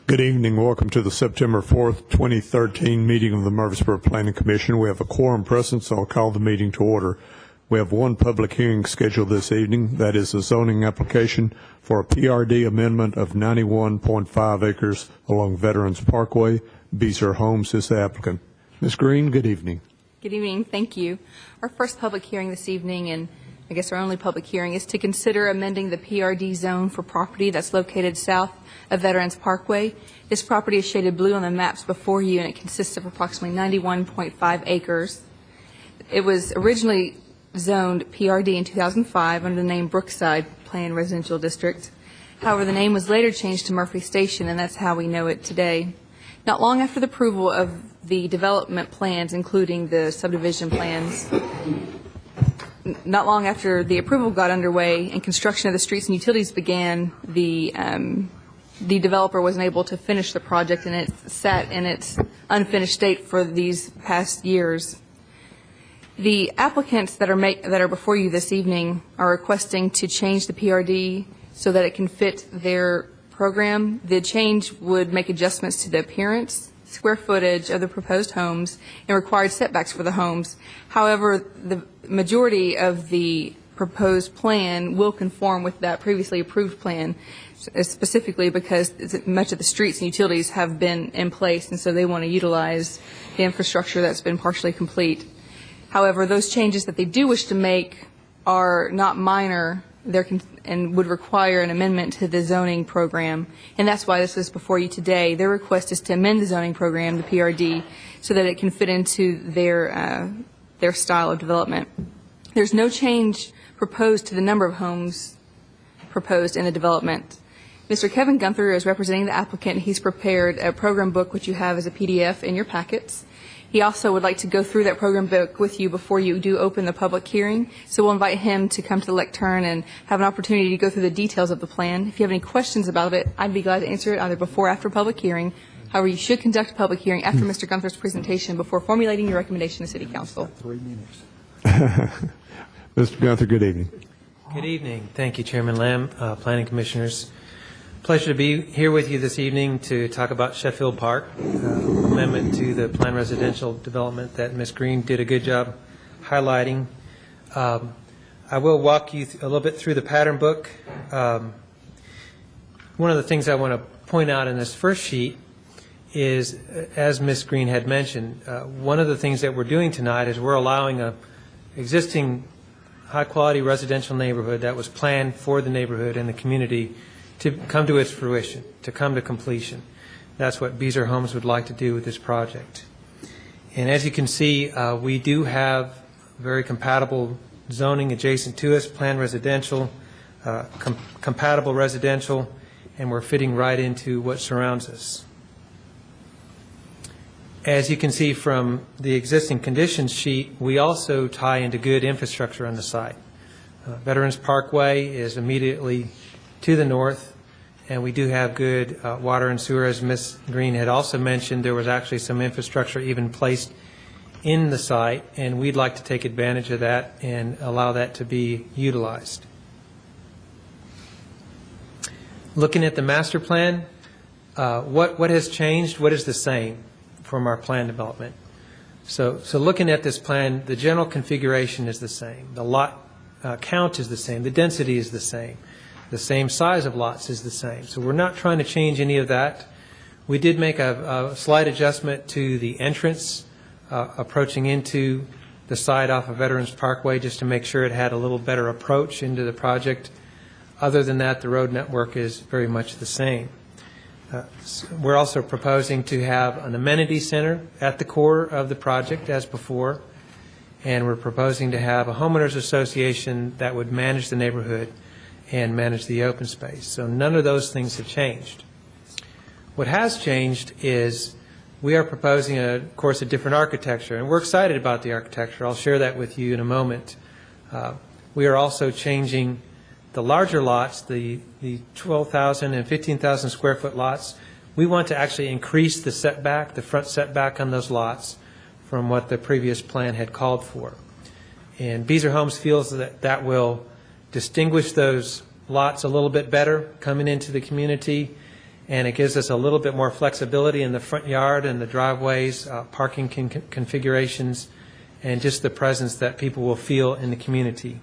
Good evening. Welcome to the September 4th, 2013 meeting of the Murfreesboro Planning Commission. We have a quorum present, so I'll call the meeting to order. We have one public hearing scheduled this evening. That is a zoning application for a PRD amendment of 91.5 acres along Veterans Parkway. Beezer Homes is the applicant. Ms. Green, good evening. Good evening. Thank you. Our first public hearing this evening, and I guess our only public hearing, is to consider amending the PRD zone for property that's located south of Veterans Parkway. This property is shaded blue on the maps before you, and it consists of approximately 91.5 acres. It was originally zoned PRD in 2005 under the name Brookside Planned Residential District. However, the name was later changed to Murphy Station, and that's how we know it today. Not long after the approval of the development plans, including the subdivision plans, not long after the approval got underway and construction of the streets and utilities began, the developer wasn't able to finish the project, and it sat in its unfinished state for these past years. The applicants that are before you this evening are requesting to change the PRD so that it can fit their program. The change would make adjustments to the appearance, square footage of the proposed homes, and required setbacks for the homes. However, the majority of the proposed plan will conform with that previously approved plan, specifically because much of the streets and utilities have been in place, and so they want to utilize the infrastructure that's been partially complete. However, those changes that they do wish to make are not minor and would require an amendment to the zoning program, and that's why this is before you today. Their request is to amend the zoning program, the PRD, so that it can fit into their style of development. There's no change proposed to the number of homes proposed in the development. Mr. Kevin Gunther is representing the applicant. He's prepared a program book, which you have as a PDF in your packets. He also would like to go through that program book with you before you do open the public hearing. So we'll invite him to come to the lectern and have an opportunity to go through the details of the plan. If you have any questions about it, I'd be glad to answer it either before or after public hearing. However, you should conduct a public hearing after Mr. Gunther's presentation before formulating your recommendation to City Council. 3 minutes. Mr. Gunther, good evening. Good evening. Thank you, Chairman Lamb, Planning Commissioners. Pleasure to be here with you this evening to talk about Sheffield Park, amendment to the planned residential development that Ms. Green did a good job highlighting. I will walk you a little bit through the pattern book. One of the things I want to point out in this first sheet is, as Ms. Green had mentioned, one of the things that we're doing tonight is we're allowing a existing high-quality residential neighborhood that was planned for the neighborhood and the community to come to its fruition, to come to completion. That's what Beezer Homes would like to do with this project. And as you can see, we do have very compatible zoning adjacent to us, planned residential, compatible residential, and we're fitting right into what surrounds us. As you can see from the existing conditions sheet, we also tie into good infrastructure on the site. Veterans Parkway is immediately to the north, and we do have good water and sewer. As Ms. Green had also mentioned, there was actually some infrastructure even placed in the site, and we'd like to take advantage of that and allow that to be utilized. Looking at the master plan, what has changed? What is the same from our plan development? So looking at this plan, the general configuration is the same. The lot count is the same. The density is the same. The same size of lots is the same. So we're not trying to change any of that. We did make a slight adjustment to the entrance approaching into the site off of Veterans Parkway just to make sure it had a little better approach into the project. Other than that, the road network is very much the same. We're also proposing to have an amenity center at the core of the project as before, and we're proposing to have a homeowners association that would manage the neighborhood and manage the open space. So none of those things have changed. What has changed is we are proposing, of course, a different architecture, and we're excited about the architecture. I'll share that with you in a moment. We are also changing the larger lots, the 12,000 and 15,000 square foot lots. We want to actually increase the setback, the front setback on those lots from what the previous plan had called for. And Beazer Homes feels that that will distinguish those lots a little bit better coming into the community, and it gives us a little bit more flexibility in the front yard and the driveways, parking configurations, and just the presence that people will feel in the community.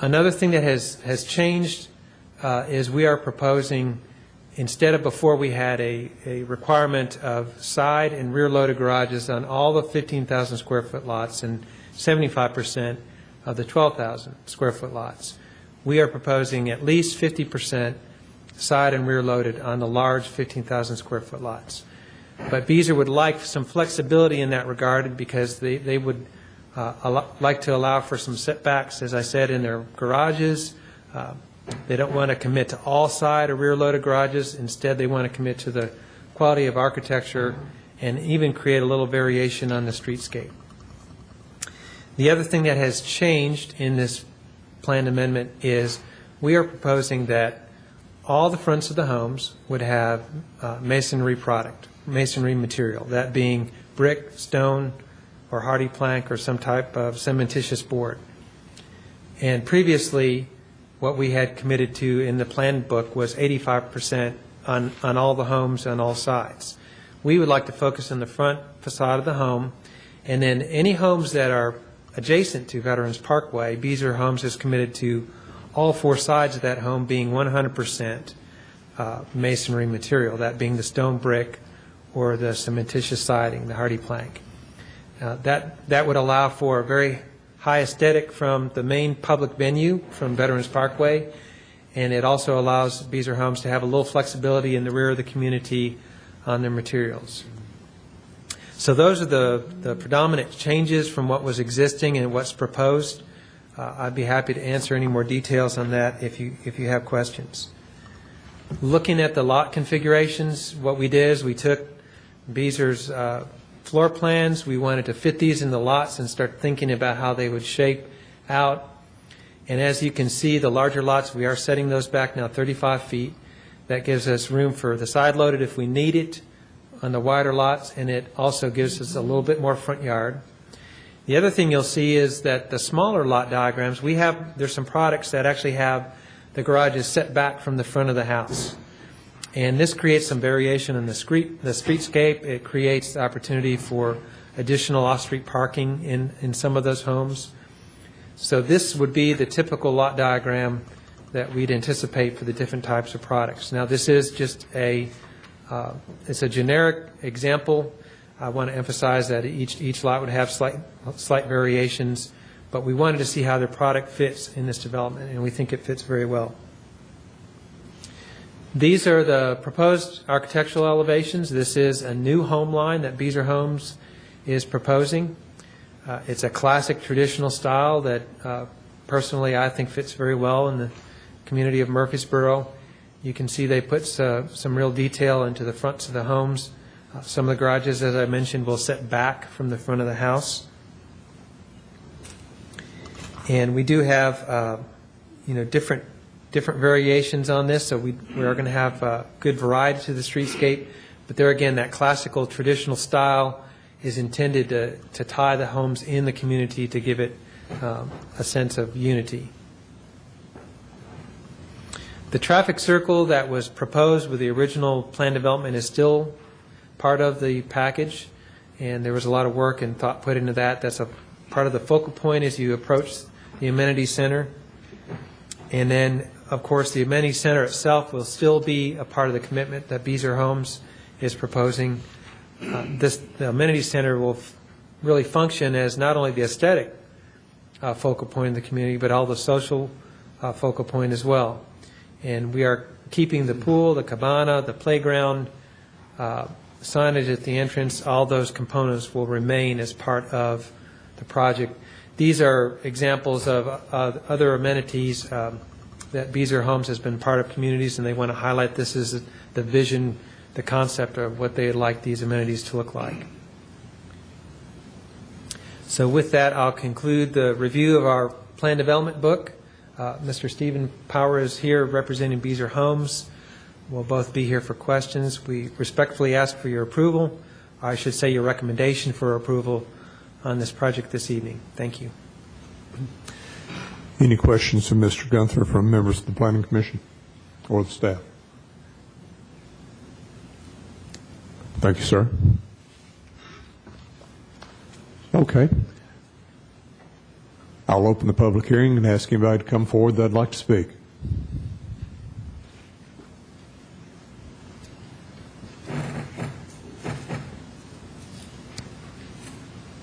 Another thing that has changed is we are proposing, instead of before we had a requirement of side and rear loaded garages on all the 15,000 square foot lots and 75% of the 12,000 square foot lots, we are proposing at least 50% side and rear loaded on the large 15,000 square foot lots. But Beazer would like some flexibility in that regard because they would like to allow for some setbacks, as I said, in their garages. They don't want to commit to all side or rear loaded garages. Instead, they want to commit to the quality of architecture and even create a little variation on the streetscape. The other thing that has changed in this plan amendment is we are proposing that all the fronts of the homes would have masonry product, masonry material, that being brick, stone, or hardy plank, or some type of cementitious board. And previously, what we had committed to in the plan book was 85% on all the homes on all sides. We would like to focus on the front facade of the home, and then any homes that are adjacent to Veterans Parkway, Beazer Homes is committed to all four sides of that home being 100% masonry material, that being the stone brick or the cementitious siding, the hardy plank. That would allow for a very high aesthetic from the main public venue from Veterans Parkway, and it also allows Beazer Homes to have a little flexibility in the rear of the community on their materials. So those are the predominant changes from what was existing and what's proposed. I'd be happy to answer any more details on that if you have questions. Looking at the lot configurations, what we did is we took Beazer's floor plans. We wanted to fit these in the lots and start thinking about how they would shape out. And as you can see, the larger lots, we are setting those back now 35 feet. That gives us room for the side loaded if we need it on the wider lots, and it also gives us a little bit more front yard. The other thing you'll see is that the smaller lot diagrams, there's some products that actually have the garages set back from the front of the house. And this creates some variation in the streetscape. It creates the opportunity for additional off-street parking in some of those homes. So this would be the typical lot diagram that we'd anticipate for the different types of products. Now this is just it's a generic example. I want to emphasize that each lot would have slight variations, but we wanted to see how the product fits in this development, and we think it fits very well. These are the proposed architectural elevations. This is a new home line that Beazer Homes is proposing. It's a classic traditional style that personally I think fits very well in the community of Murfreesboro. You can see they put some real detail into the fronts of the homes. Some of the garages, as I mentioned, will set back from the front of the house. And we do have different variations on this, so we are going to have good variety to the streetscape. But there again, that classical traditional style is intended to tie the homes in the community to give it a sense of unity. The traffic circle that was proposed with the original plan development is still part of the package. and there was a lot of work and thought put into that. That's a part of the focal point as you approach the amenity center. And then, of course, the amenity center itself will still be a part of the commitment that Beazer Homes is proposing. The amenity center will really function as not only the aesthetic focal point in the community, but all the social focal point as well. And we are keeping the pool, the cabana, the playground, signage at the entrance. All those components will remain as part of the project. These are examples of other amenities that Beazer Homes has been part of communities, and they want to highlight this as the vision, the concept of what they'd like these amenities to look like. So with that, I'll conclude the review of our plan development book. Mr. Stephen Power is here representing Beazer Homes. We'll both be here for questions. We respectfully ask for your approval, or I should say your recommendation for approval on this project this evening. Thank you. Any questions of Mr. Gunther from members of the Planning Commission or the staff? Thank you, sir. Okay. I'll open the public hearing and ask anybody to come forward that'd like to speak.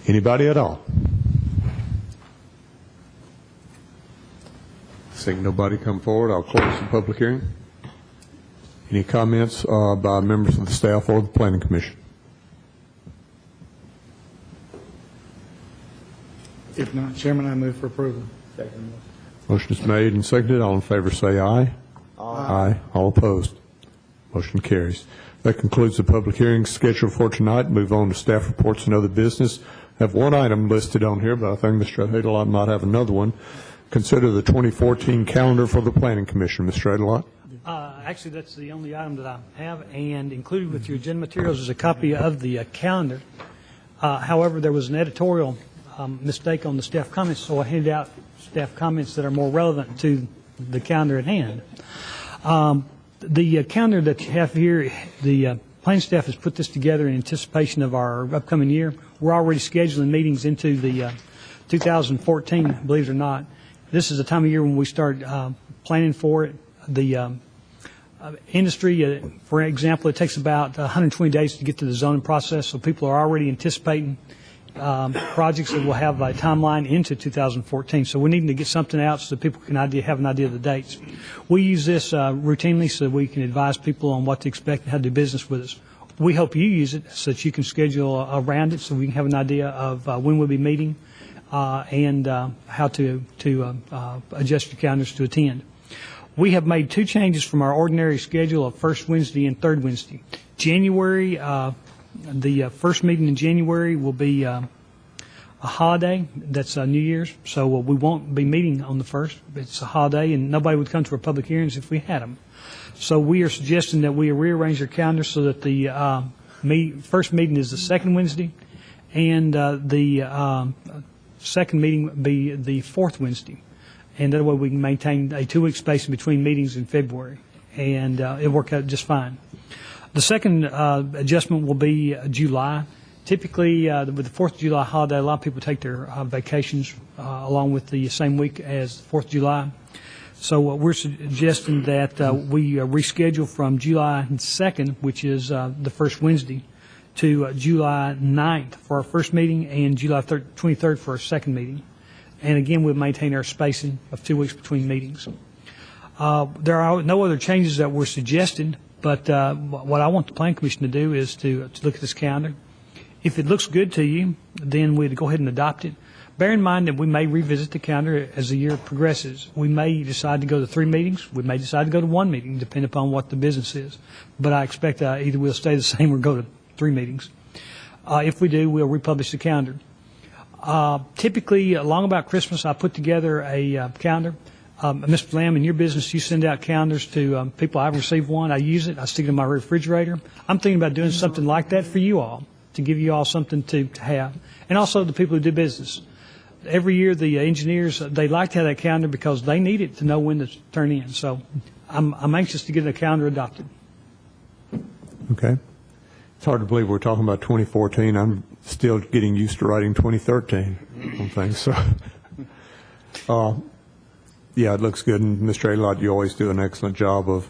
Anybody at all? Seeing nobody come forward, I'll close the public hearing. Any comments by members of the staff or the Planning Commission? If not, Chairman, I move for approval. Motion is made and seconded. All in favor say aye. Aye. All opposed. Motion carries. That concludes the public hearing scheduled for tonight. Move on to staff reports and other business. I have one item listed on here, but I think Mr. Adelot might have another one. Consider the 2014 calendar for the Planning Commission. Mr. Adelot? Actually, that's the only item that I have, and included with your agenda materials is a copy of the calendar. However, there was an editorial mistake on the staff comments, so I handed out staff comments that are more relevant to the calendar at hand. The calendar that you have here, the planning staff has put this together in anticipation of our upcoming year. We're already scheduling meetings into the 2014, believe it or not. This is the time of year when we start planning for it. The industry, for example, it takes about 120 days to get to the zoning process, so people are already anticipating projects that will have a timeline into 2014. So we need to get something out so that people can have an idea of the dates. We use this routinely so that we can advise people on what to expect and how to do business with us. We hope you use it so that you can schedule around it so we can have an idea of when we'll be meeting and how to adjust your calendars to attend. We have made two changes from our ordinary schedule of first Wednesday and third Wednesday. January, the first meeting in January will be a holiday. That's New Year's, so we won't be meeting on the first. It's a holiday, and nobody would come to our public hearings if we had them. So we are suggesting that we rearrange our calendar so that the first meeting is the second Wednesday, and the second meeting would be the fourth Wednesday. And that way we can maintain a 2-week space in between meetings in February, and it'll work out just fine. The second adjustment will be July. Typically, with the 4th of July holiday, a lot of people take their vacations along with the same week as the 4th of July. So we're suggesting that we reschedule from July 2nd, which is the first Wednesday, to July 9th for our first meeting and July 23rd for our second meeting. And again, we'll maintain our spacing of 2 weeks between meetings. There are no other changes that were suggested, but what I want the Planning Commission to do is to look at this calendar. If it looks good to you, then we'd go ahead and adopt it. Bear in mind that we may revisit the calendar as the year progresses. We may decide to go to 3 meetings. We may decide to go to 1 meeting, depending upon what the business is. But I expect either we'll stay the same or go to 3 meetings. If we do, we'll republish the calendar. Typically, along about Christmas, I put together a calendar. Mr. Lamb, in your business, you send out calendars to people. I've received one. I use it. I stick it in my refrigerator. I'm thinking about doing something like that for you all, to give you all something to have. And also the people who do business. Every year, the engineers, they like to have that calendar because they need it to know when to turn in. So I'm anxious to get the calendar adopted. Okay. It's hard to believe we're talking about 2014. I'm still getting used to writing 2013 on things, so. Yeah, it looks good, and Mr. Alott, you always do an excellent job of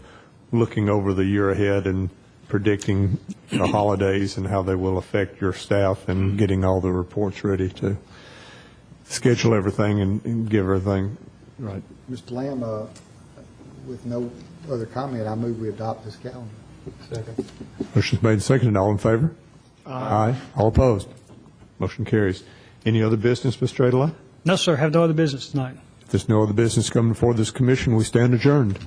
looking over the year ahead and predicting the holidays and how they will affect your staff and getting all the reports ready to schedule everything and give everything right. Mr. Lamb, with no other comment, I move we adopt this calendar. Second. Motion's made and seconded. All in favor? Aye. All opposed? Motion carries. Any other business, Mr. Alott? No, sir, have no other business tonight. If there's no other business coming before this commission, we stand adjourned.